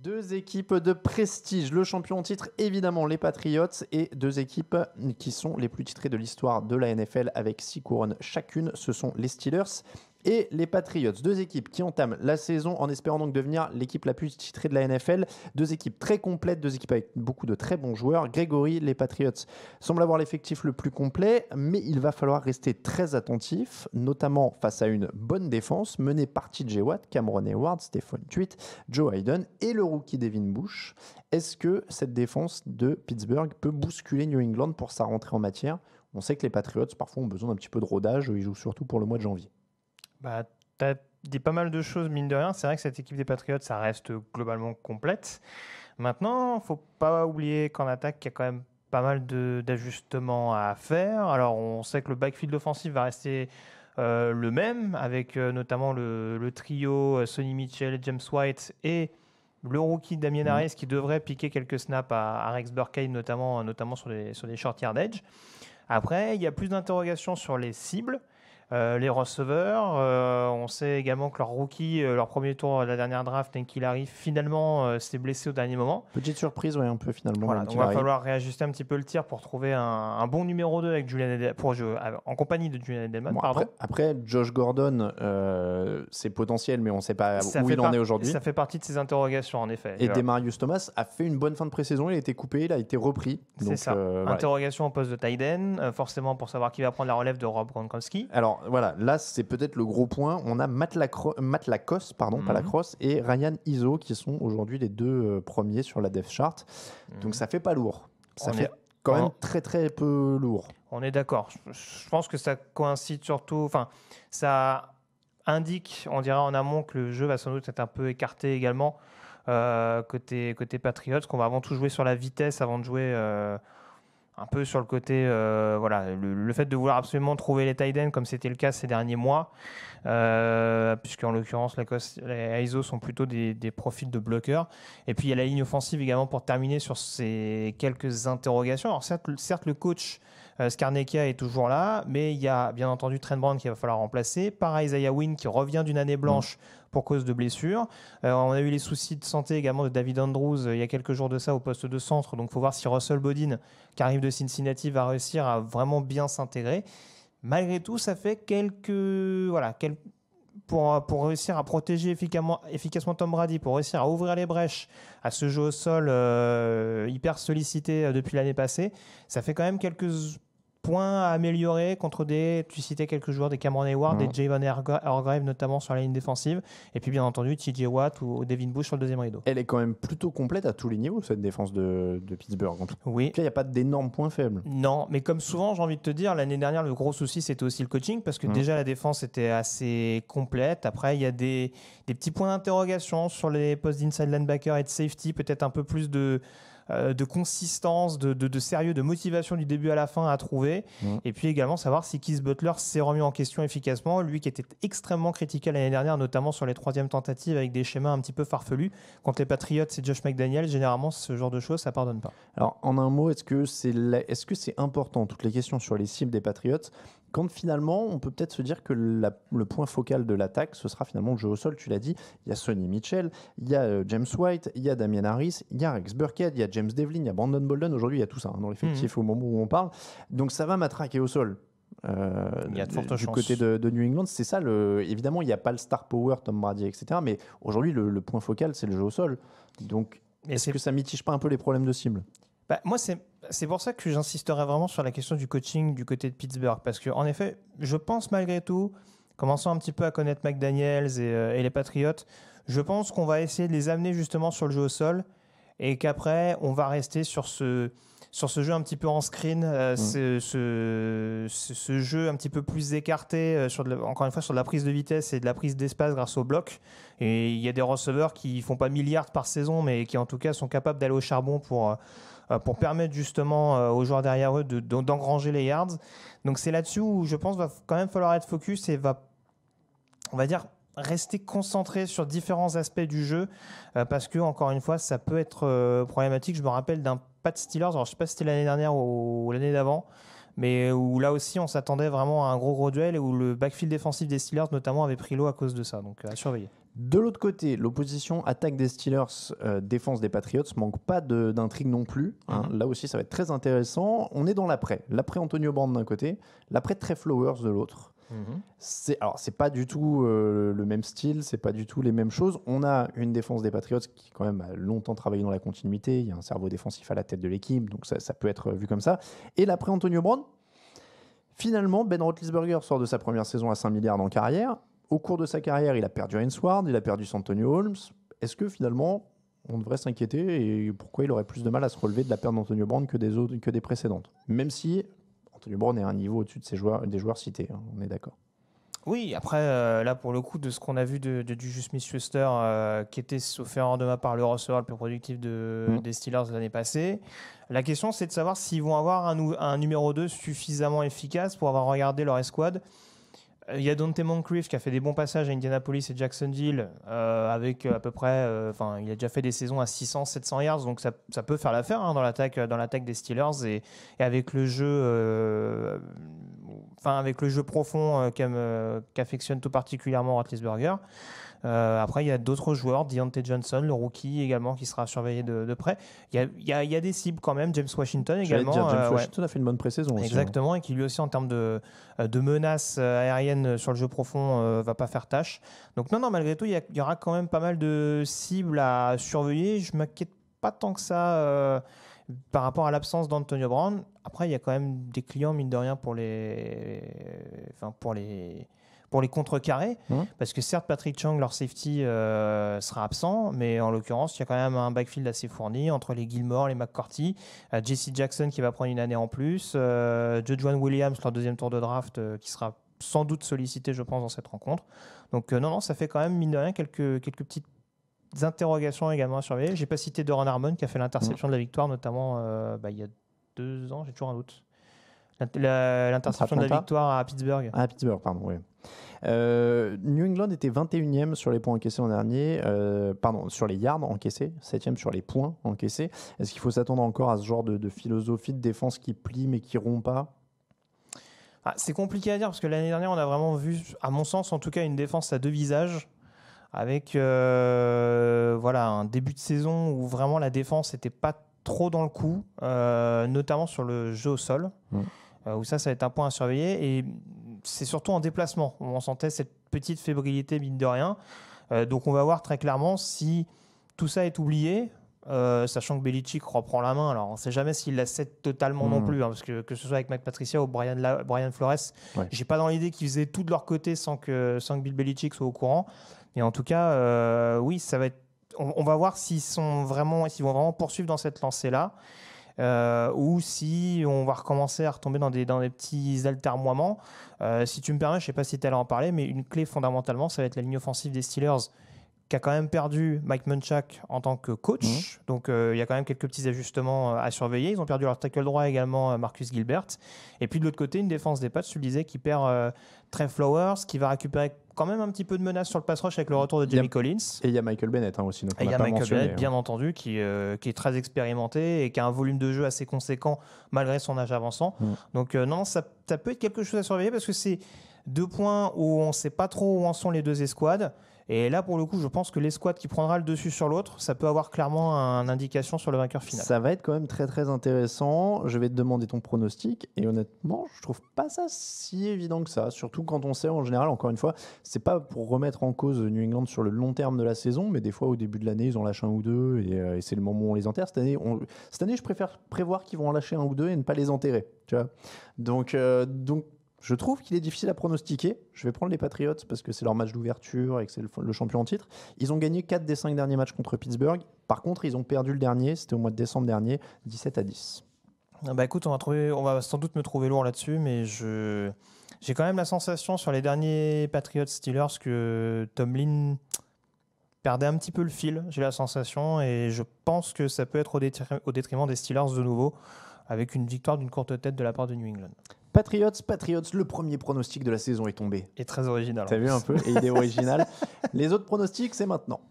Deux équipes de prestige. Le champion en titre, évidemment, les Patriots, et deux équipes qui sont les plus titrées de l'histoire de la NFL avec 6 couronnes chacune. Ce sont les Steelers et les Patriots. Deux équipes qui entament la saison en espérant donc devenir l'équipe la plus titrée de la NFL. Deux équipes très complètes, deux équipes avec beaucoup de très bons joueurs. Grégory, les Patriots semblent avoir l'effectif le plus complet, mais il va falloir rester très attentif, notamment face à une bonne défense menée par TJ Watt, Cameron Hayward, Stephen Tuitt, Joe Hayden et le rookie Devin Bush. Est-ce que cette défense de Pittsburgh peut bousculer New England pour sa rentrée en matière ? On sait que les Patriots parfois ont besoin d'un petit peu de rodage, ils jouent surtout pour le mois de janvier. Tu as dit pas mal de choses, mine de rien. C'est vrai que cette équipe des Patriots, ça reste globalement complète. Maintenant, il ne faut pas oublier qu'en attaque, il y a quand même pas mal d'ajustements à faire. Alors, on sait que le backfield offensif va rester le même, avec notamment le trio Sonny Mitchell, James White et le rookie Damien Harris qui devrait piquer quelques snaps à Rex Burkhead, notamment sur les short yardage. Après, il y a plus d'interrogations sur les cibles. Les receveurs, on sait également que leur rookie, leur premier tour de la dernière draft, N'Keal Harry, finalement s'est blessé au dernier moment. Petite surprise, oui, un peu finalement. Voilà, donc il va falloir réajuster un petit peu le tir pour trouver un bon numéro 2 avec Julian en compagnie de Julian Edelman. Bon, après, Josh Gordon, c'est potentiel, mais on ne sait pas où il en est aujourd'hui. Ça fait partie de ces interrogations, en effet. Et Demarius Thomas a fait une bonne fin de pré-saison, il a été coupé, il a été repris. C'est ça. Interrogation au poste de tight end, forcément pour savoir qui va prendre la relève de Rob Gronkowski. Alors voilà, là c'est peut-être le gros point. On a Matt Lacoste, pas Lacrosse, et Ryan Izzo qui sont aujourd'hui les deux premiers sur la depth chart. Donc ça fait pas lourd. Ça fait quand même très très peu lourd. On est d'accord. Je pense que ça coïncide surtout. Enfin, ça indique, on dirait en amont, que le jeu va sans doute être un peu écarté également côté Patriots, qu'on va avant tout jouer sur la vitesse avant de jouer. Un peu sur le côté, le fait de vouloir absolument trouver les tight ends comme c'était le cas ces derniers mois, puisqu'en l'occurrence, les ISO sont plutôt des profils de bloqueurs. Et puis il y a la ligne offensive également pour terminer sur ces quelques interrogations. Alors certes le coach Scarnecchia est toujours là, mais il y a bien entendu Trent Brown qu'il va falloir remplacer, par Isaiah Wynn qui revient d'une année blanche pour cause de blessure. On a eu les soucis de santé également de David Andrews il y a quelques jours de ça au poste de centre, donc il faut voir si Russell Bodin, qui arrive de Cincinnati, va réussir à vraiment bien s'intégrer. Malgré tout, ça fait pour réussir à protéger efficacement Tom Brady, pour réussir à ouvrir les brèches à ce jeu au sol hyper sollicité depuis l'année passée, ça fait quand même quelques points à améliorer contre tu citais quelques joueurs, des Cameron Hayward, des Javon Hargrave notamment sur la ligne défensive, et puis bien entendu TJ Watt ou Devin Bush sur le deuxième rideau. Elle est quand même plutôt complète à tous les niveaux, cette défense de Pittsburgh. Oui. Puis il n'y a pas d'énormes points faibles. Non, mais comme souvent, j'ai envie de te dire, l'année dernière, le gros souci, c'était aussi le coaching, parce que déjà la défense était assez complète. Après, il y a des petits points d'interrogation sur les postes d'inside linebacker et de safety, peut-être un peu plus de consistance, de sérieux, de motivation du début à la fin à trouver. Et puis également savoir si Keith Butler s'est remis en question efficacement, lui qui était extrêmement critiqué l'année dernière, notamment sur les troisièmes tentatives avec des schémas un petit peu farfelus. Contre les Patriots et Josh McDaniels, généralement ce genre de choses, ça pardonne pas. Alors en un mot, est-ce que c'est important, toutes les questions sur les cibles des Patriots, quand finalement on peut peut-être se dire que le point focal de l'attaque, ce sera finalement le jeu au sol, tu l'as dit, il y a Sonny Mitchell, il y a James White, il y a Damien Harris, il y a Rex Burkhead, il y a James Devlin, il y a Brandon Bolden, aujourd'hui il y a tout ça dans l'effectif au moment où on parle, donc ça va matraquer au sol. Il y a de fortes chances. Du côté de New England, c'est ça. Évidemment, il n'y a pas le star power, Tom Brady, etc. Mais aujourd'hui, le point focal, c'est le jeu au sol. Donc, est-ce que ça mitige pas un peu les problèmes de cible ? Moi, c'est pour ça que j'insisterai vraiment sur la question du coaching du côté de Pittsburgh. Parce qu'en effet, je pense malgré tout, commençant un petit peu à connaître McDaniels et les Patriots, je pense qu'on va essayer de les amener justement sur le jeu au sol et qu'après, on va rester sur ce jeu un petit peu en screen, ce jeu un petit peu plus écarté, encore une fois sur de la prise de vitesse et de la prise d'espace grâce au bloc. Et il y a des receveurs qui font pas milliards par saison, mais qui en tout cas sont capables d'aller au charbon pour permettre justement aux joueurs derrière eux d'engranger les yards. Donc c'est là-dessus où je pense qu'il va quand même falloir être focus et on va dire rester concentré sur différents aspects du jeu parce que encore une fois ça peut être problématique. Je me rappelle d'un Pat Steelers, alors je ne sais pas si c'était l'année dernière ou l'année d'avant, mais où là aussi on s'attendait vraiment à un gros duel et où le backfield défensif des Steelers notamment avait pris l'eau à cause de ça, donc à surveiller. De l'autre côté, l'opposition attaque des Steelers, défense des Patriots, manque pas d'intrigue non plus. Là aussi, ça va être très intéressant. On est dans l'après Antonio Brown d'un côté, l'après Trey Flowers de l'autre. C'est pas du tout le même style, c'est pas du tout les mêmes choses. On a une défense des Patriots qui quand même a longtemps travaillé dans la continuité. Il y a un cerveau défensif à la tête de l'équipe, donc ça peut être vu comme ça. Et l'après Antonio Brown, finalement, Ben Roethlisberger sort de sa première saison à 5 milliards en carrière. Au cours de sa carrière, il a perdu Hines Ward, il a perdu Santonio Holmes. Est-ce que finalement, on devrait s'inquiéter et pourquoi il aurait plus de mal à se relever de la perte d'Antonio Brown que des précédentes? Même si Antonio Brown est à un niveau au-dessus de des joueurs cités, on est d'accord. Oui, après, là, pour le coup, de ce qu'on a vu de Juju Smith-Schuster, qui était, sauf erreur de ma part, le receveur le plus productif des Steelers l'année passée, la question, c'est de savoir s'ils vont avoir un numéro 2 suffisamment efficace pour avoir regardé leur escouade. Il y a Dante Moncrief qui a fait des bons passages à Indianapolis et Jacksonville, avec à peu près, il a déjà fait des saisons à 600-700 yards, donc ça peut faire l'affaire dans l'attaque des Steelers et avec le jeu, avec le jeu profond qu'affectionne tout particulièrement Roethlisberger. Après, il y a d'autres joueurs, Deontay Johnson, le rookie également, qui sera surveillé de près. Il y a des cibles quand même, James Washington également. James Washington a fait une bonne pré-saison aussi. Exactement, et qui lui aussi, en termes de menaces aériennes sur le jeu profond, va pas faire tâche. Donc non, malgré tout, il y aura quand même pas mal de cibles à surveiller. Je ne m'inquiète pas tant que ça par rapport à l'absence d'Antonio Brown. Après, il y a quand même des clients, mine de rien, pour les contrecarrer, parce que certes Patrick Chung, leur safety, sera absent, mais en l'occurrence il y a quand même un backfield assez fourni entre les Gilmore, les McCourty, J.C. Jackson qui va prendre une année en plus, Jujuan Williams, leur deuxième tour de draft, qui sera sans doute sollicité, je pense, dans cette rencontre. Donc non, ça fait quand même, mine de rien, quelques petites interrogations également à surveiller. J'ai pas cité Doran Harmon qui a fait l'interception de la victoire, notamment il y a 2 ans, j'ai toujours un doute. L'interception de la victoire à Pittsburgh. À Pittsburgh, pardon, oui. New England était 21e sur les points encaissés l'an dernier, sur les yards encaissés, 7e sur les points encaissés. Est-ce qu'il faut s'attendre encore à ce genre de philosophie de défense qui plie mais qui rompt pas? C'est compliqué à dire parce que l'année dernière, on a vraiment vu, à mon sens en tout cas, une défense à 2 visages avec un début de saison où vraiment la défense n'était pas trop dans le coup, notamment sur le jeu au sol. Où ça va être un point à surveiller, et c'est surtout en déplacement où on sentait cette petite fébrilité, mine de rien. Donc on va voir très clairement si tout ça est oublié, sachant que Belichick reprend la main. Alors on ne sait jamais s'il la cède totalement non plus, parce que ce soit avec Matt Patricia ou Brian Flores, j'ai pas dans l'idée qu'ils faisaient tout de leur côté sans que Bill Belichick soit au courant. Et en tout cas, oui, ça va être. On va voir s'ils vont vraiment poursuivre dans cette lancée-là. Ou si on va recommencer à retomber dans des petits altermoiements. Si tu me permets, je ne sais pas si tu allais en parler, mais une clé fondamentalement, ça va être la ligne offensive des Steelers, qui a quand même perdu Mike Munchak en tant que coach. Donc il y a quand même quelques petits ajustements à surveiller. Ils ont perdu leur tackle droit également, Marcus Gilbert. Et puis de l'autre côté, une défense des Pats, tu le disais, qui perd Trey Flowers, qui va récupérer quand même un petit peu de menace sur le pass rush avec le retour de Jamie Collins. Et il y a Michael Bennett aussi. Et il y a Michael Bennett, bien entendu, qui est très expérimenté et qui a un volume de jeu assez conséquent malgré son âge avançant. Donc non, ça peut être quelque chose à surveiller parce que c'est 2 points où on ne sait pas trop où en sont les 2 escouades. Et là, pour le coup, je pense que l'escouade qui prendra le dessus sur l'autre, ça peut avoir clairement une indication sur le vainqueur final. Ça va être quand même très très intéressant. Je vais te demander ton pronostic. Et honnêtement, je trouve pas ça si évident que ça. Surtout quand on sait, en général, encore une fois, c'est pas pour remettre en cause New England sur le long terme de la saison, mais des fois, au début de l'année, ils en lâchent 1 ou 2 et c'est le moment où on les enterre. Cette année, je préfère prévoir qu'ils vont en lâcher 1 ou 2 et ne pas les enterrer. Tu vois, donc je trouve qu'il est difficile à pronostiquer. Je vais prendre les Patriots parce que c'est leur match d'ouverture et que c'est le champion en titre. Ils ont gagné 4 des 5 derniers matchs contre Pittsburgh. Par contre, ils ont perdu le dernier. C'était au mois de décembre dernier, 17-10. Écoute, on va sans doute me trouver lourd là-dessus, mais j'ai quand même la sensation sur les derniers Patriots Steelers que Tomlin perdait un petit peu le fil. J'ai la sensation et je pense que ça peut être au détriment des Steelers de nouveau, avec une victoire d'une courte tête de la part de New England. Patriots, le premier pronostic de la saison est tombé. Et très original. T'as vu un peu? Et il est original. Les autres pronostics, c'est maintenant.